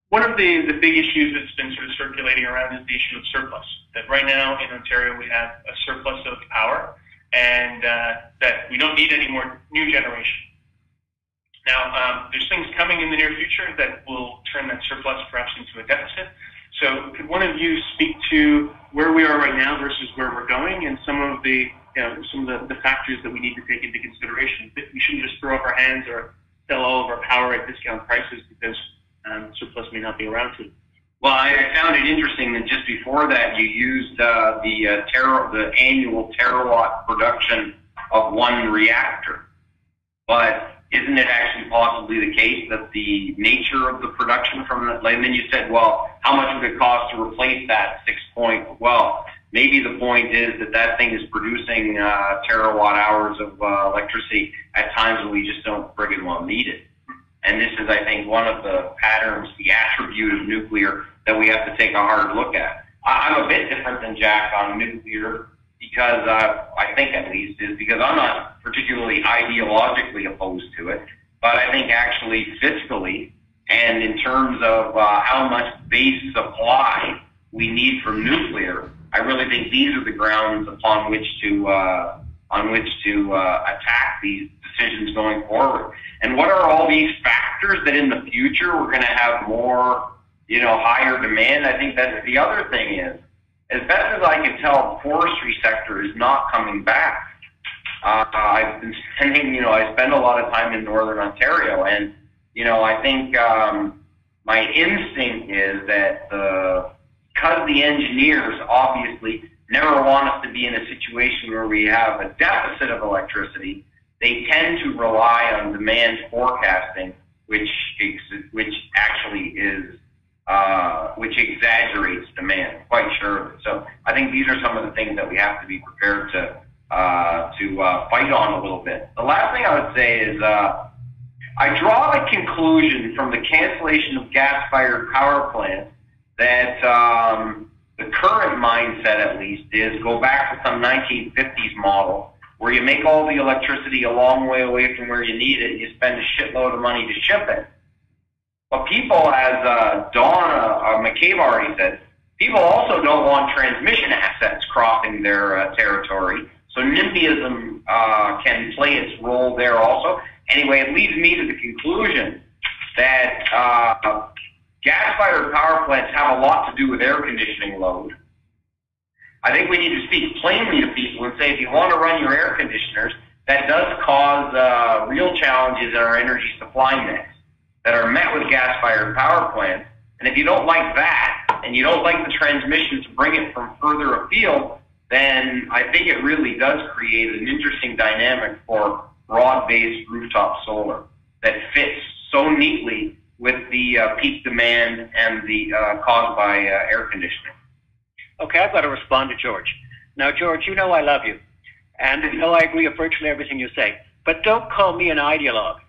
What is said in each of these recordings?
One of the big issues that's been sort of circulating around is the issue of surplus. That right now in Ontario we have a surplus of power, and that we don't need any more new generation. Now, there's things coming in the near future that will turn that surplus perhaps into a deficit. So could one of you speak to where we are right now versus where we're going, and some of the factors that we need to take into consideration? We shouldn't just throw up our hands or sell all of our power at discount prices because surplus may not be around to. Well, I found it interesting that just before that you used the annual terawatt production of one reactor. But isn't it actually possibly the case that the nature of the production from that, and then you said, well, how much would it cost to replace that 6 point? Well, maybe the point is that thing is producing terawatt hours of electricity at times when we just don't friggin' well need it. And this is, I think, one of the patterns, the attribute of nuclear that we have to take a hard look at. I'm a bit different than Jack on nuclear because I think at least is because I'm not particularly ideologically opposed to it, but I think actually fiscally and in terms of how much base supply we need from nuclear, I really think these are the grounds upon which to attack these decisions going forward. And what are all these factors that in the future we're going to have more, higher demand? I think that's the other thing is, as best as I can tell, the forestry sector is not coming back. I've been spending, I spend a lot of time in Northern Ontario, and, I think my instinct is that because the engineers obviously never want us to be in a situation where we have a deficit of electricity, they tend to rely on demand forecasting, which actually is which exaggerates demand, quite sure. So I think these are some of the things that we have to be prepared to fight on a little bit. The last thing I would say is I draw the conclusion from the cancellation of gas-fired power plants that the current mindset, at least, is go back to some 1950s model where you make all the electricity a long way away from where you need it, and you spend a shitload of money to ship it. But people, as Dawn McCabe already said, people also don't want transmission assets crossing their territory. So NIMBYism can play its role there also. Anyway, it leads me to the conclusion that gas-fired power plants have a lot to do with air conditioning load. I think we need to speak plainly to people and say if you want to run your air conditioners, that does cause real challenges in our energy supply mix that are met with gas-fired power plants. And if you don't like that, and you don't like the transmission to bring it from further afield, then I think it really does create an interesting dynamic for broad-based rooftop solar that fits so neatly with the peak demand and the caused by air conditioning. Okay, I've got to respond to George. Now, George, you know I love you, and you know I agree with virtually everything you say, but don't call me an ideologue.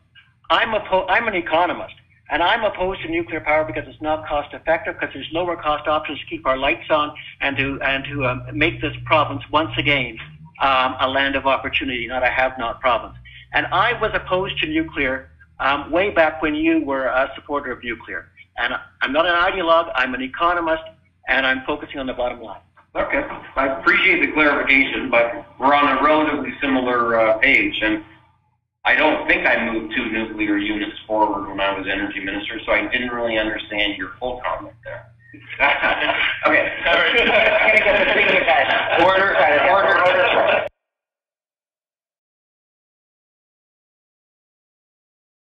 I'm an economist, and I'm opposed to nuclear power because it's not cost-effective, because there's lower-cost options to keep our lights on and to make this province once again a land of opportunity, not a have-not province. And I was opposed to nuclear way back when you were a supporter of nuclear. And I'm not an ideologue, I'm an economist, and I'm focusing on the bottom line. Okay, I appreciate the clarification, but we're on a relatively similar page. And I don't think I moved 2 nuclear units forward when I was energy minister, so I didn't really understand your full comment there.